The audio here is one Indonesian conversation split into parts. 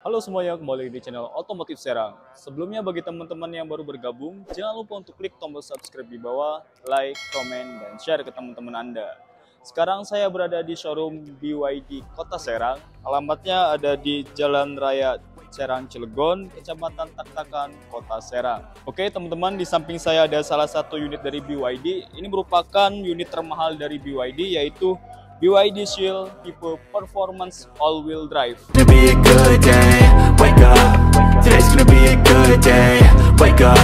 Halo semuanya, kembali di channel Otomotif Serang. Sebelumnya bagi teman-teman yang baru bergabung, jangan lupa untuk klik tombol subscribe di bawah, like, komen, dan share ke teman-teman Anda. Sekarang saya berada di showroom BYD Kota Serang. Alamatnya ada di Jalan Raya Serang Cilegon, Kecamatan Taktakan, Kota Serang. Oke teman-teman, di samping saya ada salah satu unit dari BYD. Ini merupakan unit termahal dari BYD, yaitu BYD Shield tipe Performance All-Wheel Drive. Gonna be a good day, wake up. Today's gonna be a good day, wake up.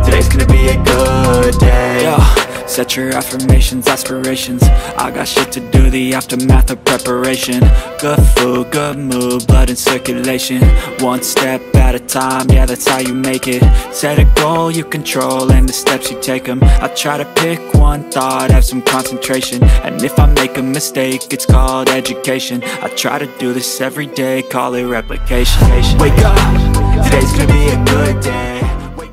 Today's gonna be a good day. Yo, set your affirmations, aspirations. I got shit to do, the aftermath of preparation. Good food, good mood, blood in circulation. One step at a time, yeah, that's how you make it. Set a goal you control and the steps you take them. I try to pick one thought, have some concentration. And if I make a mistake, it's called education. I try to do this every day, call it replication. Wake up, today's gonna be a good day.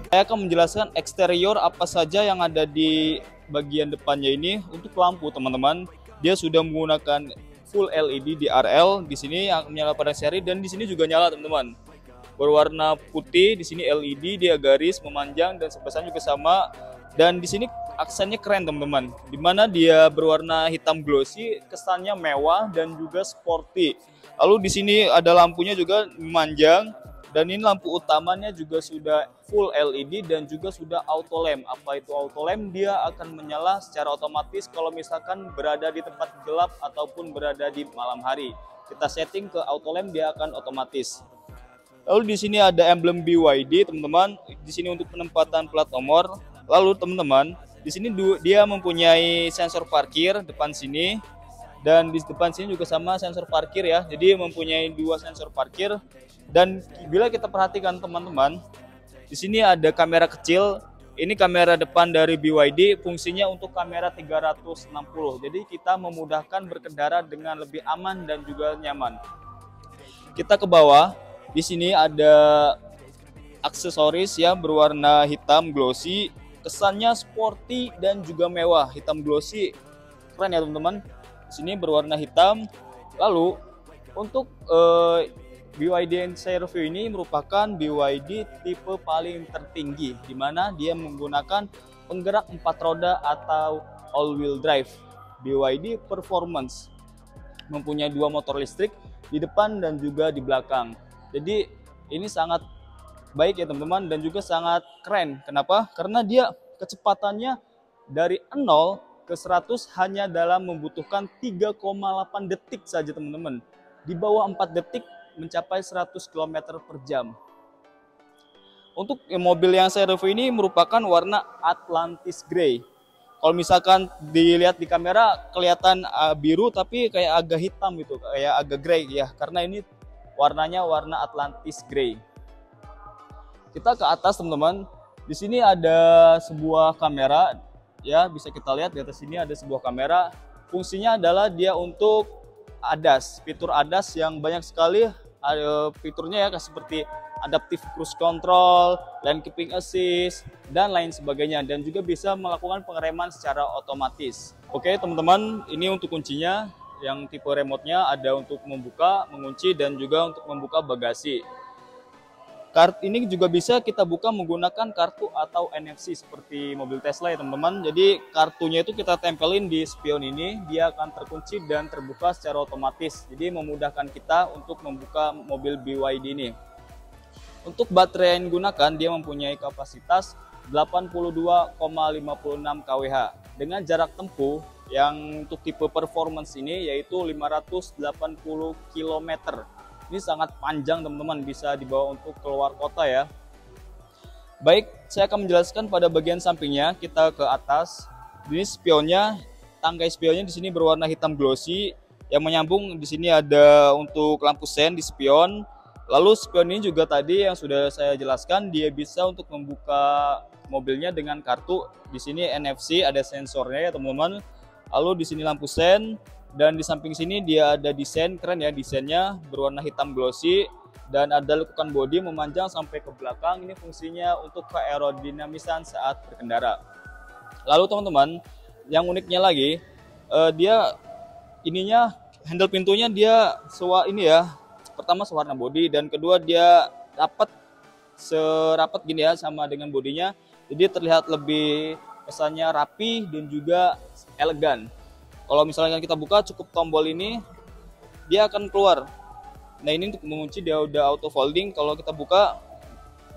Saya akan menjelaskan eksterior apa saja yang ada di bagian depannya ini. Untuk lampu teman-teman, dia sudah menggunakan full LED DRL. Di sini yang menyala pada seri dan di sini juga nyala teman-teman. Berwarna putih, di sini LED, dia garis memanjang dan sebesarnya juga sama. Dan di sini aksennya keren teman-teman. Dimana dia berwarna hitam glossy, kesannya mewah dan juga sporty. Lalu di sini ada lampunya juga memanjang. Dan ini lampu utamanya juga sudah full LED dan juga sudah auto lamp. Apa itu auto lamp? Dia akan menyala secara otomatis kalau misalkan berada di tempat gelap ataupun berada di malam hari. Kita setting ke auto lamp, dia akan otomatis. Lalu di sini ada emblem BYD, teman-teman. Di sini untuk penempatan plat nomor. Lalu teman-teman, di sini dia mempunyai sensor parkir depan sini. Dan di depan sini juga sama sensor parkir ya. Jadi mempunyai dua sensor parkir. Dan bila kita perhatikan teman-teman, di sini ada kamera kecil. Ini kamera depan dari BYD, fungsinya untuk kamera 360. Jadi kita memudahkan berkendara dengan lebih aman dan juga nyaman. Kita ke bawah. Di sini ada aksesoris ya berwarna hitam glossy. Kesannya sporty dan juga mewah. Hitam glossy, keren ya teman-teman. Di sini berwarna hitam. Lalu untuk BYD Enservio ini merupakan BYD tipe paling tertinggi, di mana dia menggunakan penggerak 4 roda atau all-wheel drive. BYD Performance mempunyai 2 motor listrik di depan dan juga di belakang. Jadi ini sangat baik ya teman-teman dan juga sangat keren. Kenapa? Karena dia kecepatannya dari 0 ke 100 hanya dalam membutuhkan 3,8 detik saja teman-teman. Di bawah 4 detik mencapai 100 km per jam. Untuk mobil yang saya review ini merupakan warna Atlantis Grey. Kalau misalkan dilihat di kamera kelihatan biru tapi kayak agak hitam gitu, kayak agak grey ya, karena ini warnanya warna Atlantis Grey. Kita ke atas teman-teman. Di sini ada sebuah kamera ya, bisa kita lihat di atas sini ada sebuah kamera. Fungsinya adalah dia untuk ADAS, fitur ADAS yang banyak sekali. Ada fiturnya ya seperti adaptive cruise control, lane keeping assist, dan lain sebagainya. Dan juga bisa melakukan pengereman secara otomatis. Oke teman-teman, ini untuk kuncinya. Yang tipe remote-nya ada untuk membuka, mengunci, dan juga untuk membuka bagasi. Kartu ini juga bisa kita buka menggunakan kartu atau NFC seperti mobil Tesla ya teman-teman. Jadi kartunya itu kita tempelin di spion ini, dia akan terkunci dan terbuka secara otomatis. Jadi memudahkan kita untuk membuka mobil BYD ini. Untuk baterai yang digunakan, dia mempunyai kapasitas 82,56 kWh dengan jarak tempuh yang untuk tipe performance ini yaitu 580 km. Ini sangat panjang teman-teman, bisa dibawa untuk keluar kota ya. Baik, saya akan menjelaskan pada bagian sampingnya. Kita ke atas. Ini spionnya, tangkai spionnya di sini berwarna hitam glossy. Yang menyambung di sini ada untuk lampu sen di spion. Lalu spion ini juga tadi yang sudah saya jelaskan, dia bisa untuk membuka mobilnya dengan kartu. Di sini NFC, ada sensornya ya teman-teman. Lalu di sini lampu sen. Dan di samping sini dia ada desain, keren ya desainnya, berwarna hitam glossy. Dan ada lekukan bodi memanjang sampai ke belakang. Ini fungsinya untuk keaerodinamisan saat berkendara. Lalu teman-teman, yang uniknya lagi, dia ininya handle pintunya dia ini ya, pertama sewarna body, dan kedua dia rapat, serapat gini ya sama dengan bodinya, jadi terlihat lebih kesannya rapi dan juga elegan. Kalau misalnya kita buka cukup tombol ini, dia akan keluar. Nah ini untuk mengunci dia udah auto folding. Kalau kita buka,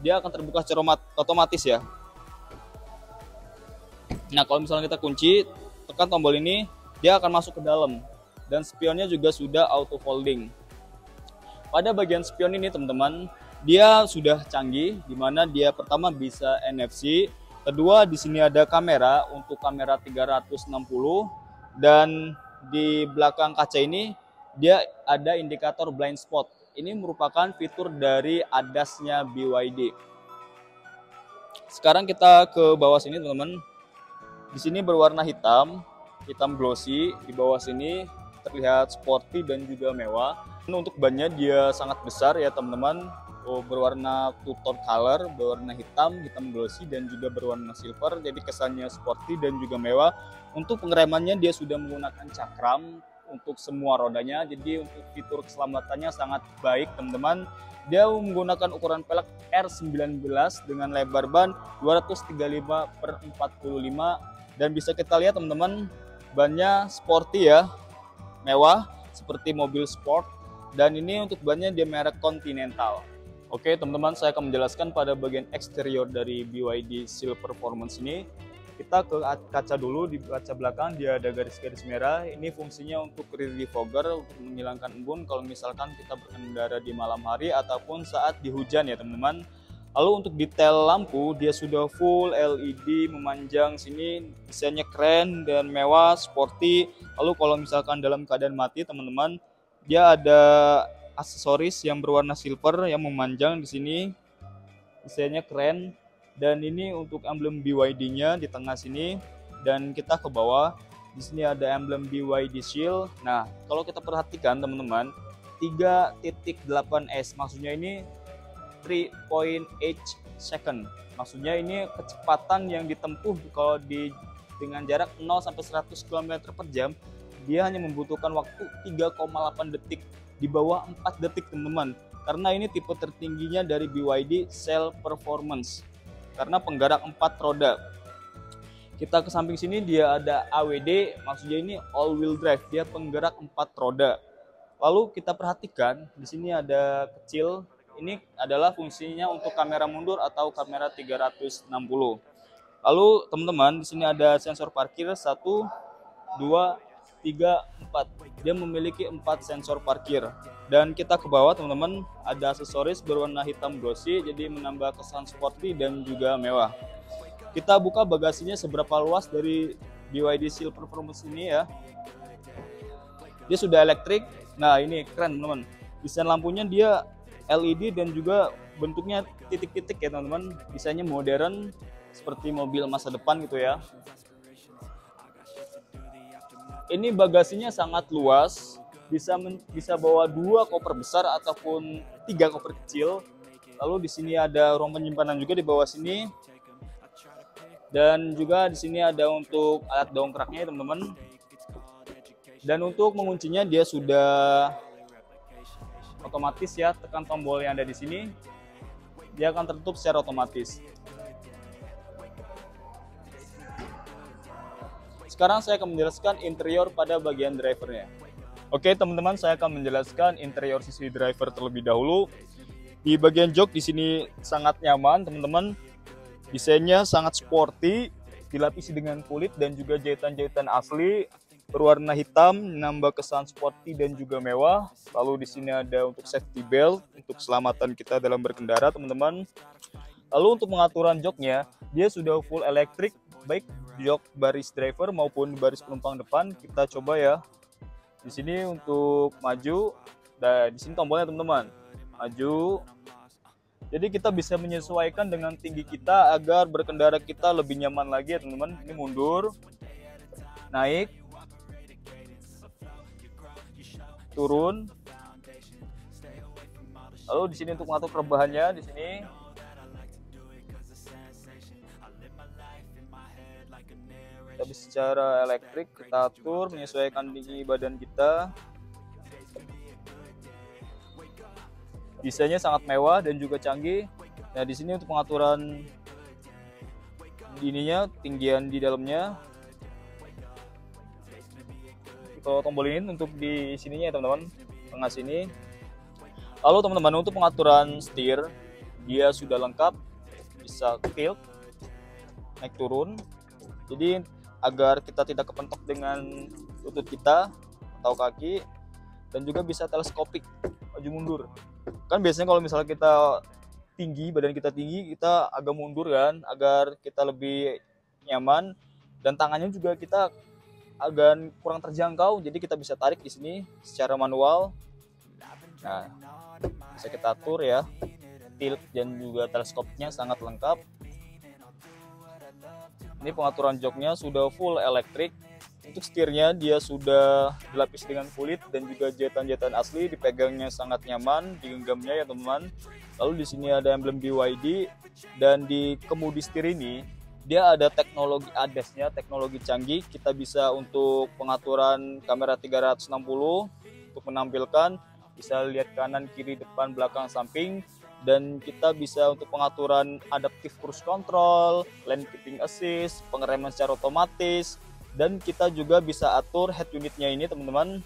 dia akan terbuka secara otomatis ya. Nah kalau misalnya kita kunci, tekan tombol ini, dia akan masuk ke dalam. Dan spionnya juga sudah auto folding. Pada bagian spion ini teman-teman, dia sudah canggih, dimana dia pertama bisa NFC. Kedua di sini ada kamera untuk kamera 360, dan di belakang kaca ini dia ada indikator blind spot. Ini merupakan fitur dari ADAS-nya BYD. Sekarang kita ke bawah sini teman-teman. Di sini berwarna hitam glossy. Di bawah sini terlihat sporty dan juga mewah. Untuk bannya dia sangat besar ya teman-teman. Berwarna two-tone color, berwarna hitam glossy dan juga berwarna silver. Jadi kesannya sporty dan juga mewah. Untuk pengeremannya dia sudah menggunakan cakram untuk semua rodanya. Jadi untuk fitur keselamatannya sangat baik teman-teman. Dia menggunakan ukuran pelek R19 dengan lebar ban 235/45, dan bisa kita lihat teman-teman, bannya sporty ya, mewah seperti mobil sport, dan ini untuk bannya dia merek Continental. Oke teman-teman, saya akan menjelaskan pada bagian eksterior dari BYD Seal Performance ini. Kita ke kaca dulu. Di kaca belakang dia ada garis-garis merah. Ini fungsinya untuk rear defogger, untuk menghilangkan embun kalau misalkan kita berkendara di malam hari ataupun saat di hujan ya teman-teman. Lalu untuk detail lampu, dia sudah full LED memanjang sini, desainnya keren dan mewah, sporty. Lalu kalau misalkan dalam keadaan mati teman-teman, dia ada aksesoris yang berwarna silver yang memanjang di sini, desainnya keren. Dan ini untuk emblem BYD-nya di tengah sini, dan kita ke bawah di sini ada emblem BYD Seal. Nah kalau kita perhatikan teman-teman, 3.8S maksudnya ini 3.8 second, maksudnya ini kecepatan yang ditempuh kalau dengan jarak 0 sampai 100 km per jam, dia hanya membutuhkan waktu 3,8 detik, di bawah 4 detik teman-teman, karena ini tipe tertingginya dari BYD Seal Performance karena penggerak 4 roda. Kita ke samping sini dia ada AWD, maksudnya ini all wheel drive, dia penggerak 4 roda. Lalu kita perhatikan di sini ada kecil, ini adalah fungsinya untuk kamera mundur atau kamera 360. Lalu teman-teman di sini ada sensor parkir 1, 2, 3, 4. Dia memiliki 4 sensor parkir. Dan kita ke bawah teman-teman, ada aksesoris berwarna hitam glossy, jadi menambah kesan sporty dan juga mewah. Kita buka bagasinya seberapa luas dari BYD Seal Performance ini ya. Dia sudah elektrik. Nah ini keren teman-teman, desain lampunya dia LED dan juga bentuknya titik-titik ya teman-teman. Desainnya modern seperti mobil masa depan gitu ya. Ini bagasinya sangat luas, bisa bawa 2 koper besar ataupun 3 koper kecil. Lalu di sini ada ruang penyimpanan juga di bawah sini. Dan juga di sini ada untuk alat dongkraknya teman-teman. Dan untuk menguncinya dia sudah otomatis ya, tekan tombol yang ada di sini, dia akan tertutup secara otomatis. Sekarang saya akan menjelaskan interior pada bagian drivernya. Oke teman-teman, saya akan menjelaskan interior sisi driver terlebih dahulu. Di bagian jok di sini sangat nyaman teman-teman. Desainnya sangat sporty, dilapisi dengan kulit dan juga jahitan-jahitan asli, berwarna hitam, menambah kesan sporty dan juga mewah. Lalu di sini ada untuk safety belt untuk keselamatan kita dalam berkendara teman-teman. Lalu untuk pengaturan joknya, dia sudah full elektrik, baik jok baris driver maupun baris penumpang depan. Kita coba ya. Di sini untuk maju, dan di sini tombolnya teman-teman. Maju. Jadi kita bisa menyesuaikan dengan tinggi kita agar berkendara kita lebih nyaman lagi ya teman-teman. Ini mundur, naik, turun. Lalu di sini untuk mengatur rebahannya di sini. Kita bisa secara elektrik kita atur menyesuaikan tinggi badan kita. Desainnya sangat mewah dan juga canggih. Nah, di sini untuk pengaturan ininya, tinggian di dalamnya. Kalau tombol ini untuk di sininya ya teman-teman, tengah sini. Lalu teman-teman untuk pengaturan setir, dia sudah lengkap, bisa tilt, naik turun. Jadi agar kita tidak kepentok dengan lutut kita atau kaki, dan juga bisa teleskopik, maju mundur. Kan biasanya kalau misalnya kita tinggi, badan kita tinggi, kita agak mundur kan, agar kita lebih nyaman, dan tangannya juga kita agak kurang terjangkau, jadi kita bisa tarik di sini secara manual. Nah, bisa kita atur ya, tilt dan juga teleskopnya sangat lengkap. Ini pengaturan joknya sudah full elektrik. Untuk setirnya dia sudah dilapis dengan kulit dan juga jahitan-jahitan asli, dipegangnya sangat nyaman, digenggamnya ya teman-teman. Lalu di sini ada emblem BYD, dan di kemudi setir ini dia ada teknologi ADAS-nya, teknologi canggih. Kita bisa untuk pengaturan kamera 360 untuk menampilkan, bisa lihat kanan, kiri, depan, belakang, samping, dan kita bisa untuk pengaturan adaptive cruise control, lane keeping assist, pengereman secara otomatis, dan kita juga bisa atur head unitnya ini teman-teman.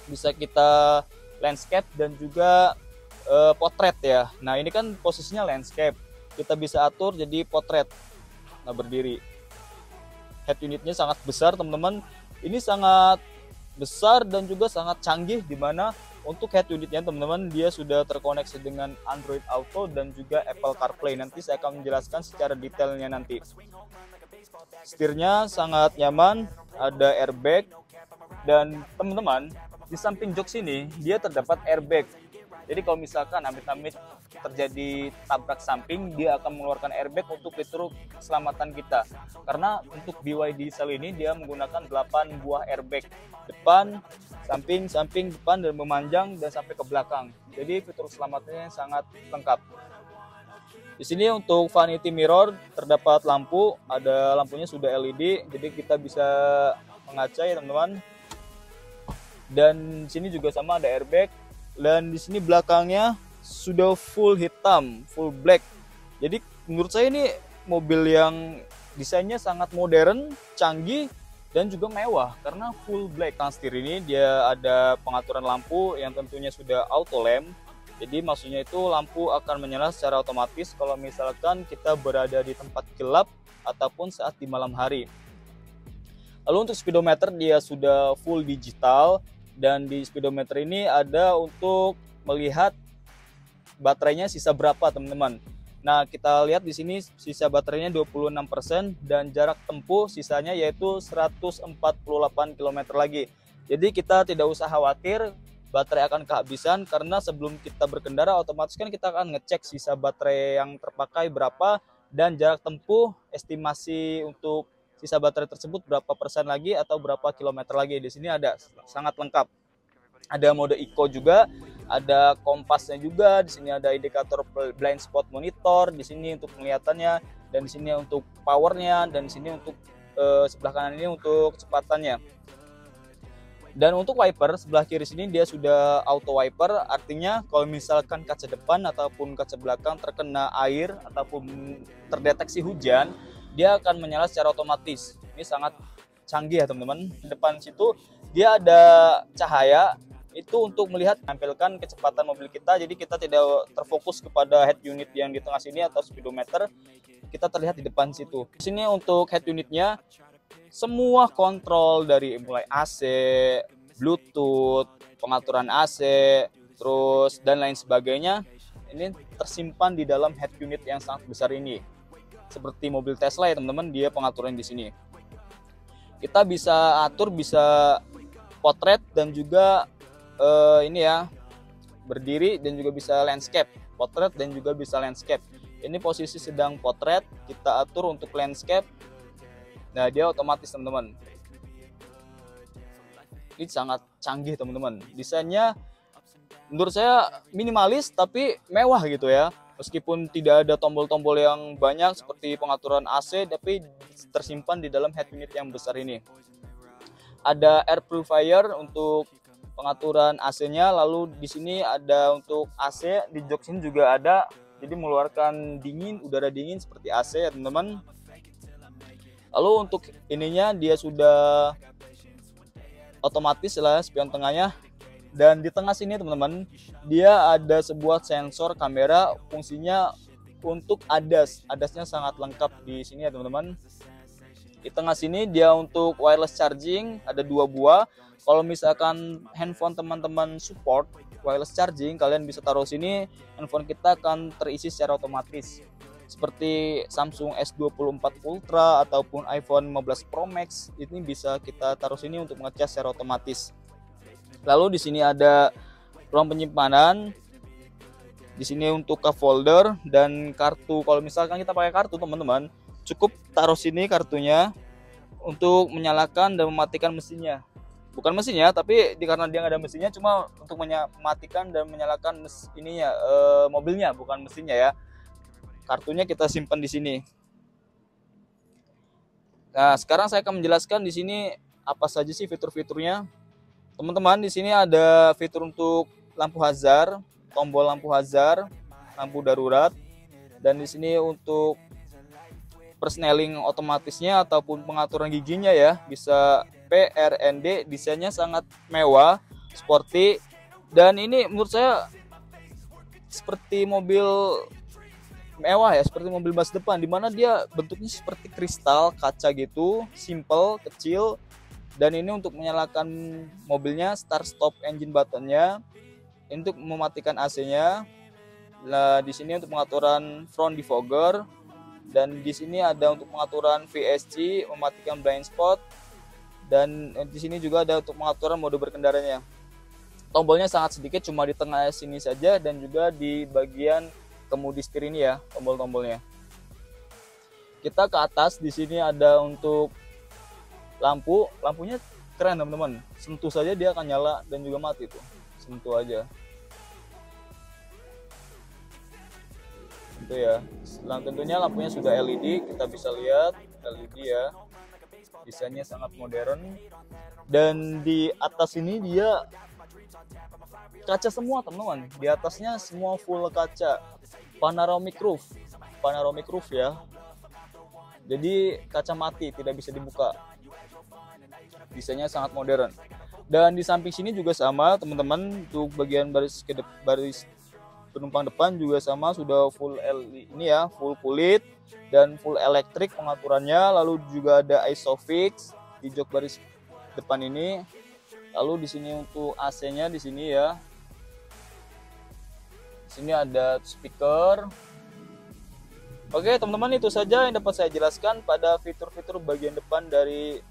Bisa kita landscape dan juga potret ya. Nah, ini kan posisinya landscape, kita bisa atur jadi potret. Nah, berdiri. Head unitnya sangat besar teman-teman. Ini sangat besar dan juga sangat canggih, dimana untuk head unitnya teman-teman dia sudah terkoneksi dengan Android Auto dan juga Apple CarPlay. Nanti saya akan menjelaskan secara detailnya nanti. Setirnya sangat nyaman, ada airbag, dan teman-teman di samping jok sini dia terdapat airbag. Jadi kalau misalkan amit-amit terjadi tabrak samping, dia akan mengeluarkan airbag untuk fitur keselamatan kita. Karena untuk BYD diesel ini dia menggunakan 8 buah airbag, depan, samping, depan, dan memanjang dan sampai ke belakang. Jadi fitur keselamatannya sangat lengkap. Di sini untuk vanity mirror terdapat lampu, ada lampunya sudah LED, jadi kita bisa mengaca ya teman-teman. Dan di sini juga sama ada airbag. Dan di sini belakangnya sudah full hitam, full black. Jadi menurut saya ini mobil yang desainnya sangat modern, canggih, dan juga mewah karena full black. Nah, setir ini dia ada pengaturan lampu yang tentunya sudah auto lamp. Jadi maksudnya itu lampu akan menyala secara otomatis kalau misalkan kita berada di tempat gelap ataupun saat di malam hari. Lalu untuk speedometer dia sudah full digital. Dan di speedometer ini ada untuk melihat baterainya sisa berapa teman-teman. Nah, kita lihat di sini sisa baterainya 26% dan jarak tempuh sisanya yaitu 148 km lagi. Jadi kita tidak usah khawatir baterai akan kehabisan, karena sebelum kita berkendara otomatis kan kita akan ngecek sisa baterai yang terpakai berapa dan jarak tempuh estimasi untuk sisa baterai tersebut berapa persen lagi atau berapa kilometer lagi. Di sini ada sangat lengkap. Ada mode eco juga, ada kompasnya juga. Di sini ada indikator blind spot monitor. Di sini untuk penglihatannya, dan di sini untuk powernya, dan di sini untuk sebelah kanan ini untuk kecepatannya. Dan untuk wiper sebelah kiri sini dia sudah auto wiper, artinya kalau misalkan kaca depan ataupun kaca belakang terkena air ataupun terdeteksi hujan, dia akan menyala secara otomatis. Ini sangat canggih ya teman-teman. Di depan situ dia ada cahaya, itu untuk melihat menampilkan kecepatan mobil kita. Jadi kita tidak terfokus kepada head unit yang di tengah sini atau speedometer, kita terlihat di depan situ. Di sini untuk head unitnya semua kontrol dari mulai AC, Bluetooth, pengaturan AC, terus dan lain sebagainya, ini tersimpan di dalam head unit yang sangat besar ini. Seperti mobil Tesla ya teman-teman, dia pengaturan di sini. Kita bisa atur, bisa potret dan juga ini ya, berdiri dan juga bisa landscape. Potret dan juga bisa landscape. Ini posisi sedang potret, kita atur untuk landscape. Nah, dia otomatis teman-teman. Ini sangat canggih teman-teman. Desainnya menurut saya minimalis tapi mewah gitu ya. Meskipun tidak ada tombol-tombol yang banyak seperti pengaturan AC, tapi tersimpan di dalam head unit yang besar ini. Ada air purifier untuk pengaturan AC-nya. Lalu di sini ada untuk AC, di jok sini juga ada, jadi mengeluarkan dingin, udara dingin seperti AC ya teman-teman. Lalu untuk ininya dia sudah otomatis lah spion tengahnya. Dan di tengah sini teman-teman, dia ada sebuah sensor kamera, fungsinya untuk ADAS. ADAS-nya sangat lengkap di sini ya teman-teman. Di tengah sini dia untuk wireless charging, ada 2 buah. Kalau misalkan handphone teman-teman support wireless charging, kalian bisa taruh sini, handphone kita akan terisi secara otomatis. Seperti Samsung S24 Ultra ataupun iPhone 15 Pro Max, ini bisa kita taruh sini untuk ngecas secara otomatis. Lalu di sini ada ruang penyimpanan. Di sini untuk cup holder dan kartu. Kalau misalkan kita pakai kartu teman-teman, cukup taruh sini kartunya untuk menyalakan dan mematikan mesinnya. Bukan mesinnya, tapi karena dia nggak ada mesinnya, cuma untuk mematikan dan menyalakan mobilnya, bukan mesinnya ya. Kartunya kita simpan di sini. Nah, sekarang saya akan menjelaskan di sini apa saja sih fitur-fiturnya. Teman-teman, di sini ada fitur untuk lampu hazard, tombol lampu hazard, lampu darurat, dan di sini untuk persneling otomatisnya ataupun pengaturan giginya ya, bisa P, R, N, D. Desainnya sangat mewah, sporty, dan ini menurut saya seperti mobil mewah ya, seperti mobil masa depan, dimana dia bentuknya seperti kristal kaca gitu, simple, kecil. Dan ini untuk menyalakan mobilnya, start stop engine buttonnya, untuk mematikan AC-nya. Nah, di sini untuk pengaturan front defogger, dan di sini ada untuk pengaturan VSC, mematikan blind spot, dan di sini juga ada untuk pengaturan mode berkendaranya. Tombolnya sangat sedikit, cuma di tengah sini saja dan juga di bagian kemudi setir ini ya, tombol-tombolnya. Kita ke atas, di sini ada untuk lampunya keren teman-teman. Sentuh saja dia akan nyala dan juga mati tuh. Sentuh aja. Itu ya. Tentunya lampunya sudah LED, kita bisa lihat LED ya. Desainnya sangat modern. Dan di atas ini dia kaca semua teman-teman. Di atasnya semua full kaca. Panoramic roof ya. Jadi kaca mati, tidak bisa dibuka. Desainnya sangat modern. Dan di samping sini juga sama teman-teman, untuk bagian baris penumpang depan juga sama, sudah full LED ini ya, full kulit dan full elektrik pengaturannya. Lalu juga ada ISOFIX di jok baris depan ini. Lalu di sini untuk AC-nya di sini ya. Di sini ada speaker. Oke teman-teman, itu saja yang dapat saya jelaskan pada fitur-fitur bagian depan dari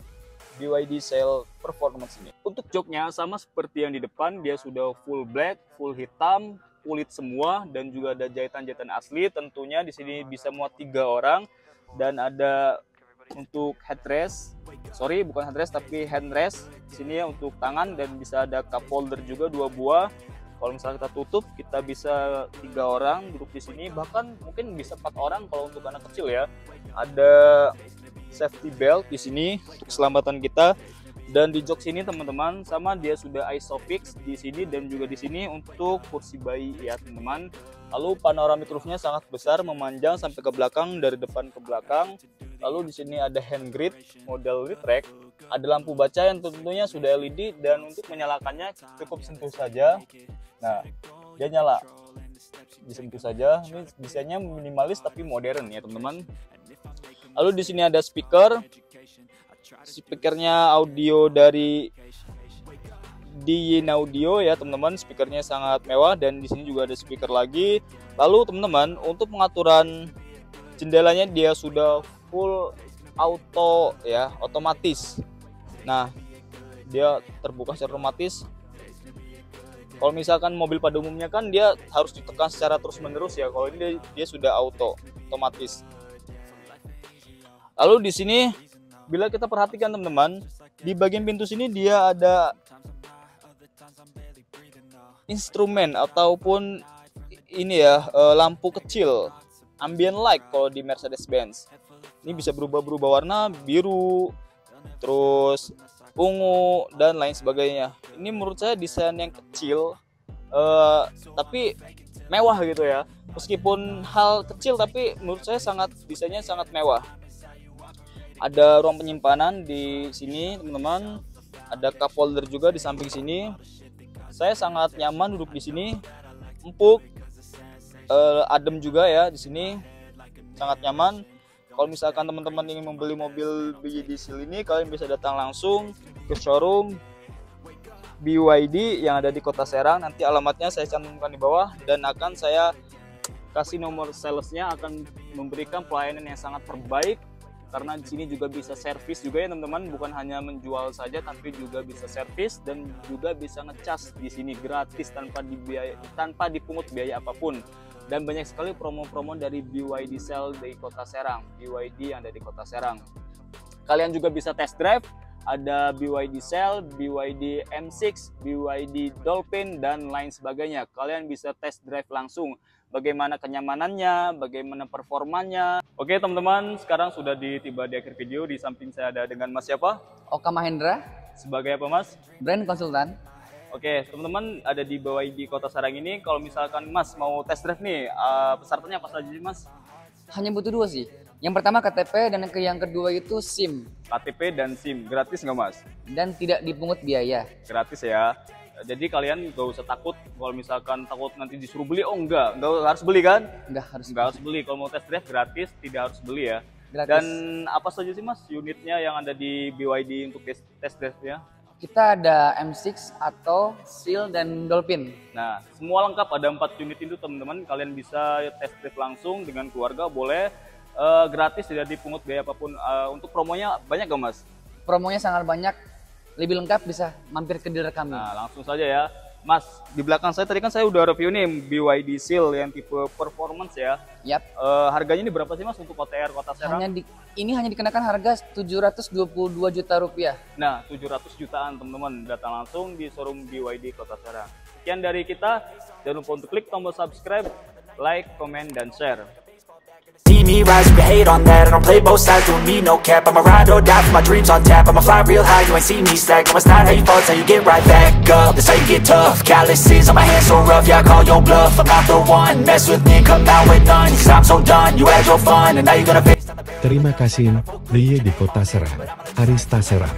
BYD Sail Performance ini. Untuk joknya sama seperti yang di depan, dia sudah full black, full hitam, kulit semua, dan juga ada jahitan-jahitan asli. Tentunya di sini bisa muat 3 orang, dan ada untuk headrest, bukan headrest tapi handrest. Di sini ya untuk tangan, dan bisa ada cup holder juga 2 buah. Kalau misalnya kita tutup, kita bisa 3 orang duduk di sini, bahkan mungkin bisa 4 orang kalau untuk anak kecil ya. Ada safety belt di sini untuk keselamatan kita. Dan di jok sini teman-teman sama, dia sudah ISOFIX di sini dan juga di sini untuk kursi bayi ya teman-teman. Lalu panoramic roofnya sangat besar, memanjang sampai ke belakang, dari depan ke belakang. Lalu di sini ada hand grip model retract, ada lampu baca yang tentunya sudah LED, dan untuk menyalakannya cukup sentuh saja. Nah, dia nyala, disentuh saja. Ini desainnya minimalis tapi modern ya teman-teman. Lalu di sini ada speakernya audio dari DYN Audio ya teman-teman. Speakernya sangat mewah, dan di sini juga ada speaker lagi. Lalu teman-teman, untuk pengaturan jendelanya dia sudah full auto ya, otomatis. Nah, dia terbuka secara otomatis. Kalau misalkan mobil pada umumnya kan dia harus ditekan secara terus-menerus ya. Kalau ini dia sudah otomatis. Lalu di sini bila kita perhatikan teman-teman, di bagian pintu sini dia ada instrumen ataupun ini ya, lampu kecil ambient light kalau di Mercedes-Benz. Ini bisa berubah warna, biru, terus ungu dan lain sebagainya. Ini menurut saya desain yang kecil, tapi mewah gitu ya. Meskipun hal kecil, tapi menurut saya desainnya sangat mewah. Ada ruang penyimpanan di sini, teman-teman. Ada cup holder juga di samping sini. Saya sangat nyaman duduk di sini, empuk, adem juga ya di sini, sangat nyaman. Kalau misalkan teman-teman ingin membeli mobil BYD Seal ini, kalian bisa datang langsung ke showroom BYD yang ada di Kota Serang. Nanti alamatnya saya cantumkan di bawah dan akan saya kasih nomor salesnya, akan memberikan pelayanan yang sangat terbaik. Karena di sini juga bisa servis juga ya teman-teman, bukan hanya menjual saja tapi juga bisa servis dan juga bisa ngecas di sini gratis tanpa dipungut biaya apapun. Dan banyak sekali promo-promo dari BYD Seal di Kota Serang, BYD yang ada di Kota Serang. Kalian juga bisa test drive, ada BYD Seal, BYD M6, BYD Dolphin dan lain sebagainya. Kalian bisa test drive langsung bagaimana kenyamanannya, bagaimana performanya. Oke teman-teman, sekarang sudah tiba di akhir video. Di samping saya ada dengan Mas siapa? Oka Mahendra. Sebagai apa Mas? Brand konsultan. Oke teman-teman, ada di BYD Kota Serang ini. Kalau misalkan Mas mau test drive nih, persyaratannya apa saja sih Mas? Hanya butuh 2 sih. Yang pertama KTP dan yang kedua itu SIM. KTP dan SIM, gratis nggak Mas? Dan tidak dipungut biaya. Gratis ya. Jadi kalian gak usah takut kalau misalkan takut nanti disuruh beli. Oh enggak harus beli kan? Enggak harus beli. Kalau mau test drive gratis, tidak harus beli ya. Gratis. Dan apa saja sih Mas unitnya yang ada di BYD untuk test drive-nya? Kita ada M6 atau Seal dan Dolphin. Nah, semua lengkap, ada 4 unit itu teman-teman. Kalian bisa test drive langsung dengan keluarga, boleh gratis, tidak dipungut biaya apapun. Untuk promonya banyak gak Mas? Promonya sangat banyak. Lebih lengkap bisa mampir ke dealer kami. Nah, langsung saja ya. Mas, di belakang saya tadi kan saya udah review nih BYD Seal yang tipe performance ya. Yap. Harganya ini berapa sih Mas untuk OTR Kota Serang? Ini hanya dikenakan harga 722 juta rupiah. Nah, 700 jutaan teman-teman. Datang langsung di showroom BYD Kota Serang. Sekian dari kita. Jangan lupa untuk klik tombol subscribe, like, comment, dan share. See me rise, you can hate on that. I don't play both sides, doing me no cap. I'ma ride or die for my dreams on tap. I'ma fly real high, you ain't see me stack. No, it's not how you fall, it's how you get right back up. That's how you get tough. Calluses on my hands so rough, yeah, I call your bluff. I'm not the one, mess with me, come out with none. Cause I'm so done, you had your fun, and now you're gonna face. Terima kasih, BYD Kota Serang, Arista Serang.